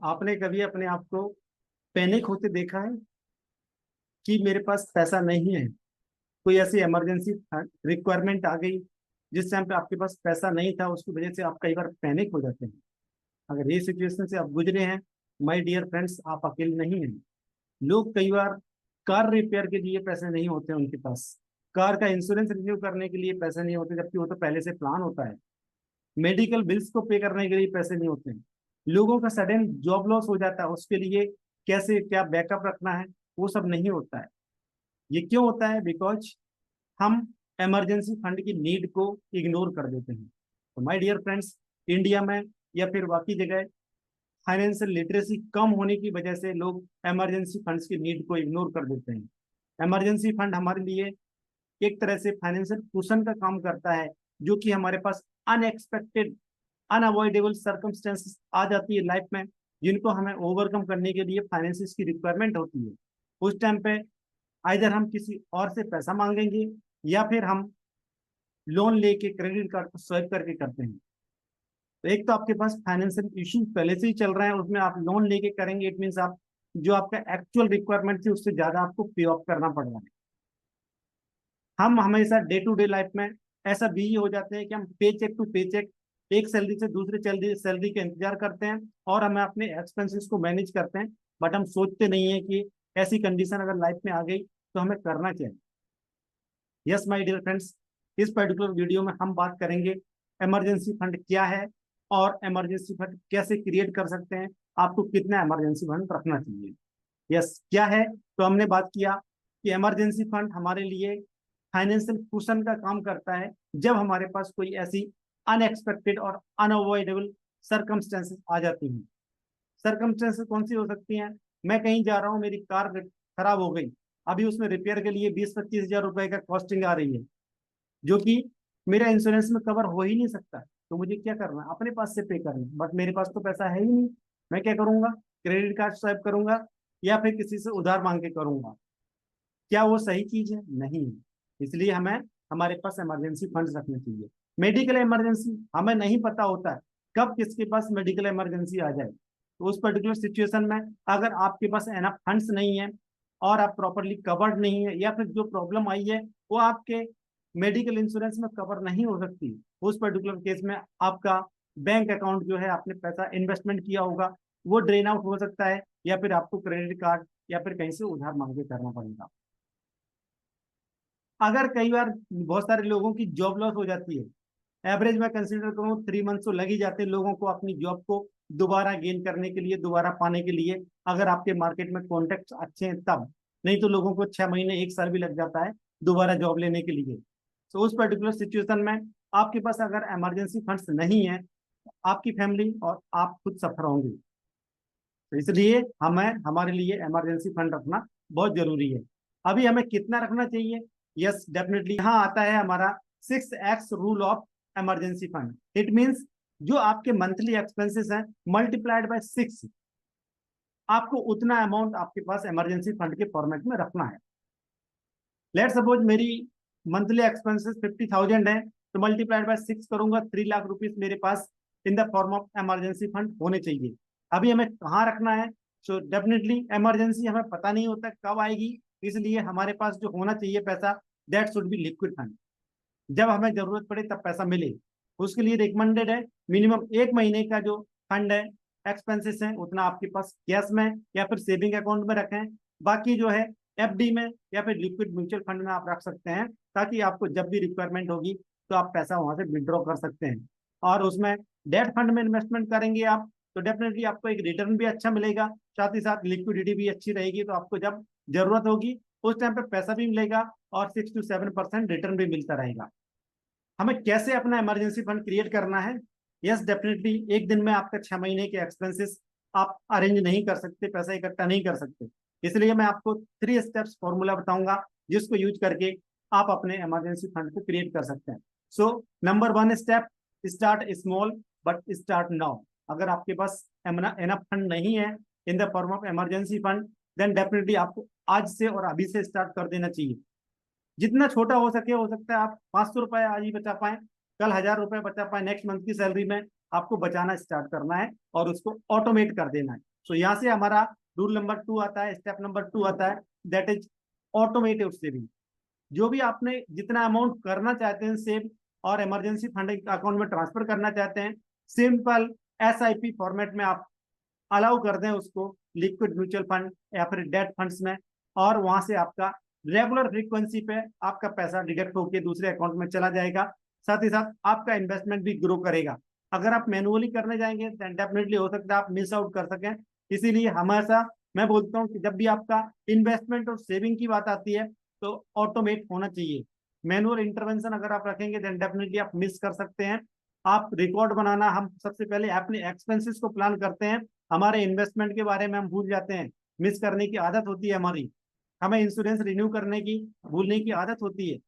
आपने कभी अपने आप को पैनिक होते देखा है कि मेरे पास पैसा नहीं है? कोई ऐसी इमरजेंसी रिक्वायरमेंट आ गई जिस टाइम पे आपके पास पैसा नहीं था, उसकी वजह से आप कई बार पैनिक हो जाते हैं। अगर ये सिचुएशन से आप गुजरे हैं, माय डियर फ्रेंड्स, आप अकेले नहीं हैं। लोग कई बार कार रिपेयर के लिए पैसे नहीं होते हैं उनके पास, कार का इंश्योरेंस रिन्यू करने के लिए पैसे नहीं होते, जबकि वो तो पहले से प्लान होता है। मेडिकल बिल्स को पे करने के लिए पैसे नहीं होते हैं। लोगों का सडन जॉब लॉस हो जाता है, उसके लिए कैसे क्या बैकअप रखना है, वो सब नहीं होता है। ये क्यों होता है? बिकॉज हम इमरजेंसी फंड की नीड को इग्नोर कर देते हैं। तो माय डियर फ्रेंड्स, इंडिया में या फिर बाकी जगह फाइनेंशियल लिटरेसी कम होने की वजह से लोग इमरजेंसी फंड्स की नीड को इग्नोर कर देते हैं। इमरजेंसी फंड हमारे लिए एक तरह से फाइनेंशियल कुशन का काम करता है, जो कि हमारे पास अनएक्सपेक्टेड अनअवॉइडेबल सर्कमस्टेंसेस आ जाती है लाइफ में, जिनको हमें ओवरकम करने के लिए फाइनेंसिस की रिक्वायरमेंट होती है। उस टाइम पे आइधर हम किसी और से पैसा मांगेंगे या फिर हम लोन लेके क्रेडिट कार्ड को स्वाइप करके करते हैं। तो एक तो आपके पास फाइनेंशियल इशू पहले से ही चल रहे हैं, उसमें आप लोन लेके करेंगे, इट मीन्स आप जो आपका एक्चुअल रिक्वायरमेंट थी उससे ज्यादा आपको पे ऑफ करना पड़ रहा है। हम हमेशा डे टू डे लाइफ में ऐसा बिजी हो जाते हैं कि हम पे चेक टू पे चेक, एक सैलरी से दूसरी सैलरी सैलरी का इंतजार करते हैं और हमें अपने एक्सपेंसेस को मैनेज करते हैं। बट हम सोचते नहीं है कि ऐसी कंडीशन अगर लाइफ में आ गई तो हमें करना क्या है। यस माय डियर फ्रेंड्स, इस पर्टिकुलर वीडियो में हम बात करेंगे इमरजेंसी फंड क्या है और इमरजेंसी फंड कैसे क्रिएट कर सकते हैं, आपको कितना इमरजेंसी फंड रखना चाहिए। यस, क्या है? तो हमने बात किया कि इमरजेंसी फंड हमारे लिए फाइनेंशियल कुशन का काम करता है जब हमारे पास कोई ऐसी अनएक्सपेक्टेड और अनअवॉइडेबल सर्कमस्टेंसेस आ जाती हैं। सर्कमस्टेंसेस कौन सी हो सकती हैं? मैं कहीं जा रहा हूँ, मेरी कार खराब हो गई, अभी उसमें रिपेयर के लिए 20-25 हजार रुपए का कॉस्टिंग आ रही है, जो कि मेरा इंश्योरेंस में कवर हो ही नहीं सकता। तो मुझे क्या करना है? अपने पास से पे करना, बट मेरे पास तो पैसा है ही नहीं। मैं क्या करूंगा? क्रेडिट कार्ड स्वाइप करूंगा या फिर किसी से उधार मांग के करूंगा। क्या वो सही चीज है? नहीं है। इसलिए हमें हमारे पास इमरजेंसी फंड्स रखने चाहिए। मेडिकल इमरजेंसी हमें नहीं पता होता है कब किसके पास मेडिकल इमरजेंसी आ जाए। तो उस पर्टिकुलर सिचुएशन में अगर आपके पास एनफ फंड्स नहीं है और आप प्रॉपरली कवर्ड नहीं है, या फिर जो प्रॉब्लम आई है वो आपके मेडिकल इंश्योरेंस में कवर नहीं हो सकती, उस पर्टिकुलर केस में आपका बैंक अकाउंट जो है, आपने पैसा इन्वेस्टमेंट किया होगा, वो ड्रेन आउट हो सकता है, या फिर आपको क्रेडिट कार्ड या फिर कहीं से उधार मांग के करना पड़ेगा। अगर कई बार बहुत सारे लोगों की जॉब लॉस हो जाती है, एवरेज में कंसीडर करूँ 3 मंथ तो लग ही जाते हैं लोगों को अपनी जॉब को दोबारा गेन करने के लिए, दोबारा पाने के लिए, अगर आपके मार्केट में कॉन्टेक्ट अच्छे हैं तब। नहीं तो लोगों को 6 महीने 1 साल भी लग जाता है दोबारा जॉब लेने के लिए। तो उस पर्टिकुलर सिचुएशन में आपके पास अगर इमरजेंसी फंड्स नहीं है, आपकी फैमिली और आप खुद सफर होंगे। तो इसलिए हमें हमारे लिए इमरजेंसी फंड रखना बहुत जरूरी है। अभी हमें कितना रखना चाहिए? यस डेफिनेटली, यहाँ आता है हमारा 6x rule of emergency fund. It means जो आपके मंथली एक्सपेंसेस हैं मल्टीप्लाइड बाय 6, आपको उतना अमाउंट आपके पास इमरजेंसी फंड के फॉर्मेट में रखना है। लेट सपोज मेरी मंथली एक्सपेंसेस 50,000 है, तो मल्टीप्लाइड बाय 6 करूंगा, 3 लाख रुपीज मेरे पास in the form of emergency fund होने चाहिए। अभी हमें कहाँ रखना है? सो डेफिनेटली इमरजेंसी हमें पता नहीं होता कब आएगी, इसलिए हमारे पास जो होना चाहिए पैसा, that should be liquid fund. जब हमें जरूरत पड़े तब पैसा मिले, उसके लिए रिकमेंडेड है मिनिमम 1 महीने का जो फंड है, एक्सपेंसेस है, उतना आपके पास कैश में या फिर सेविंग अकाउंट में रखें। बाकी जो है एफडी में या फिर लिक्विड म्यूचुअल फंड में आप रख सकते हैं, ताकि आपको जब भी रिक्वायरमेंट होगी तो आप पैसा वहां से विड्रॉ कर सकते हैं। और उसमें डेट फंड में इन्वेस्टमेंट करेंगे आप, तो डेफिनेटली आपको एक रिटर्न भी अच्छा मिलेगा, साथ ही साथ लिक्विडिटी भी अच्छी रहेगी, तो आपको जब जरूरत होगी उस टाइम पे पैसा भी मिलेगा और 6 to 7% रिटर्न भी मिलता रहेगा। हमें कैसे अपना इमरजेंसी फंड क्रिएट करना है? यस डेफिनेटली, एक दिन में आपका 6 महीने के एक्सपेंसेस आप अरेंज नहीं कर सकते, पैसा इकट्ठा नहीं कर सकते। इसलिए मैं आपको 3 स्टेप्स फॉर्मूला बताऊंगा जिसको यूज करके आप अपने इमरजेंसी फंड को क्रिएट कर सकते हैं। So number 1 step, start small but start now. अगर आपके पास एनफ फंड नहीं है in the form of emergency fund, then definitely आपको आज से और अभी से स्टार्ट कर देना चाहिए। जितना छोटा हो सकता है आप 500 रुपए आज ही बचा पाए, कल 1000 रुपए बचा पाए, नेक्स्ट मंथ की सैलरी में आपको बचाना स्टार्ट करना है और उसको ऑटोमेट कर देना है। सो यहाँ से हमारा रूल नंबर 2 आता है, स्टेप नंबर 2 आता है, दैट इज ऑटोमेटेड सेविंग। जो भी आपने जितना अमाउंट करना चाहते हैं सेव और इमरजेंसी फंड अकाउंट में ट्रांसफर करना चाहते हैं, सिंपल SIP फॉर्मेट में आप अलाउ कर दें उसको, लिक्विड म्यूचुअल फंड या फिर डेट फंड्स में, और वहां से आपका रेगुलर फ्रीक्वेंसी पे आपका पैसा डिडक्ट होकर दूसरे अकाउंट में चला जाएगा। साथ ही साथ आपका इन्वेस्टमेंट भी ग्रो करेगा। अगर आप मैनुअली करने जाएंगे तो डेफिनेटली हो सकता है आप मिस आउट कर सकें। इसीलिए हमेशा मैं बोलता हूँ कि जब भी आपका इन्वेस्टमेंट और सेविंग की बात आती है तो ऑटोमेट होना चाहिए। मैनुअल इंटरवेंशन अगर आप रखेंगे देन डेफिनेटली आप मिस कर सकते हैं। आप रिकॉर्ड बनाना, हम सबसे पहले अपने एक्सपेंसेस को प्लान करते हैं, हमारे इन्वेस्टमेंट के बारे में हम भूल जाते हैं, मिस करने की आदत होती है हमारी, हमें इंश्योरेंस रिन्यू करने की भूलने की आदत होती है।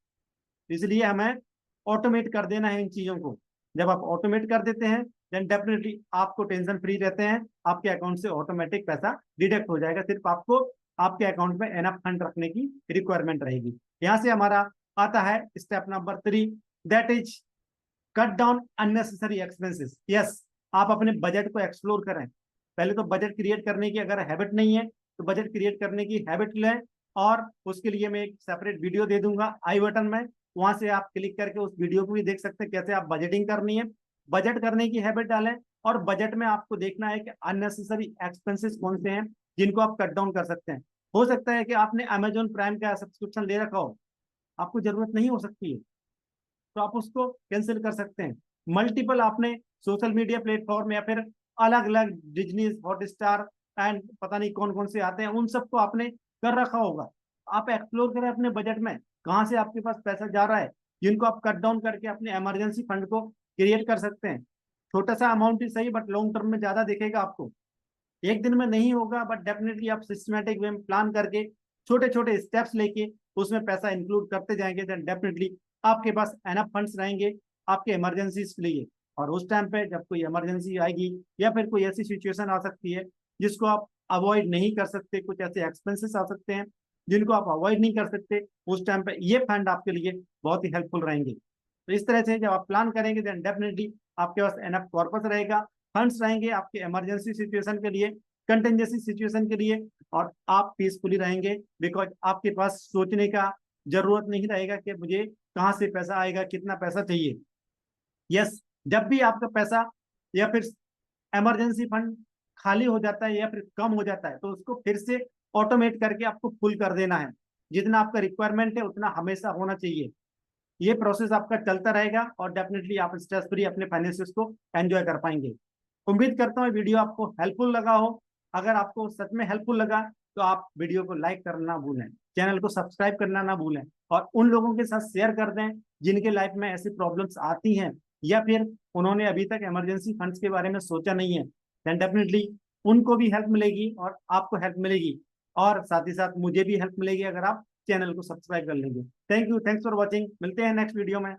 इसलिए हमें ऑटोमेट कर देना है इन चीजों को। जब आप ऑटोमेट कर देते हैं देन डेफिनेटली आपको टेंशन फ्री रहते हैं, आपके अकाउंट से ऑटोमेटिक पैसा डिडक्ट हो जाएगा, सिर्फ आपको आपके अकाउंट में एनफ फंड रखने की रिक्वायरमेंट रहेगी। यहाँ से हमारा आता है step number 3, that is cut down unnecessary expenses. Yes, आप अपने बजट को एक्सप्लोर करें। पहले तो बजट क्रिएट करने की अगर हैबिट नहीं है तो बजट क्रिएट करने की हैबिट लें, और उसके लिए मैं एक सेपरेट वीडियो दे दूंगा आई बटन में, वहां से आप क्लिक करके उस वीडियो को भी देख सकते हैं कैसे आप बजटिंग करनी है। बजट करने की हैबिट डालें, और बजट में आपको देखना है कि अननेसेसरी एक्सपेंसेस कौन से हैं जिनको आप कट डाउन कर सकते हैं। हो सकता है कि आपने अमेजोन प्राइम का सब्सक्रिप्शन ले रखा हो, आपको जरूरत नहीं हो सकती है, तो आप उसको कैंसिल कर सकते हैं। मल्टीपल आपने सोशल मीडिया प्लेटफॉर्म या फिर अलग अलग डिज्नी हॉटस्टार एंड पता नहीं कौन कौन से आते हैं, उन सबको आपने कर रखा होगा। आप एक्सप्लोर करें अपने बजट में कहाँ से आपके पास पैसा जा रहा है, जिनको आप कट डाउन करके अपने इमरजेंसी फंड को क्रिएट कर सकते हैं। छोटा सा अमाउंट ही सही, बट लॉन्ग टर्म में ज्यादा दिखेगा आपको। एक दिन में नहीं होगा, बट डेफिनेटली आप सिस्टमेटिक वे में प्लान करके छोटे छोटे स्टेप्स लेके उसमें पैसा इंक्लूड करते जाएंगे, देन डेफिनेटली आपके पास एनफ फंड्स रहेंगे आपके इमरजेंसीज के लिए। और उस टाइम पे जब कोई इमरजेंसी आएगी या फिर कोई ऐसी सिचुएशन आ सकती है जिसको आप अवॉइड नहीं कर सकते, कुछ ऐसे एक्सपेंसेस आ सकते हैं जिनको आप अवॉइड नहीं कर सकते, उस टाइम पे ये फंड आपके लिए बहुत ही हेल्पफुल रहेंगे। तो इस तरह से जब आप प्लान करेंगे देन डेफिनेटली आपके पास एनफ कॉर्पस रहेगा, फंड्स रहेंगे आपके इमरजेंसी सिचुएशन के लिए, कंटेंजेंसी सिचुएशन के लिए, और आप पीसफुली रहेंगे बिकॉज आपके पास सोचने का जरूरत नहीं रहेगा कि मुझे कहाँ से पैसा आएगा, कितना पैसा चाहिए। यस, जब भी आपका पैसा या फिर इमरजेंसी फंड खाली हो जाता है या फिर कम हो जाता है तो उसको फिर से ऑटोमेट करके आपको फुल कर देना है। जितना आपका रिक्वायरमेंट है उतना हमेशा होना चाहिए। ये प्रोसेस आपका चलता रहेगा और डेफिनेटली आप स्ट्रेस फ्री अपने फाइनेंसिस को एंजॉय कर पाएंगे। उम्मीद करता हूँ वीडियो आपको हेल्पफुल लगा हो। अगर आपको सच में हेल्पफुल लगा तो आप वीडियो को लाइक करना ना भूलें, चैनल को सब्सक्राइब करना ना भूलें, और उन लोगों के साथ शेयर कर दें जिनके लाइफ में ऐसी प्रॉब्लम्स आती हैं या फिर उन्होंने अभी तक इमरजेंसी फंड्स के बारे में सोचा नहीं है। देन डेफिनेटली उनको भी हेल्प मिलेगी और आपको हेल्प मिलेगी, और साथ ही साथ मुझे भी हेल्प मिलेगी अगर आप चैनल को सब्सक्राइब कर लेंगे। Thank you, thanks for watching, मिलते हैं नेक्स्ट वीडियो में।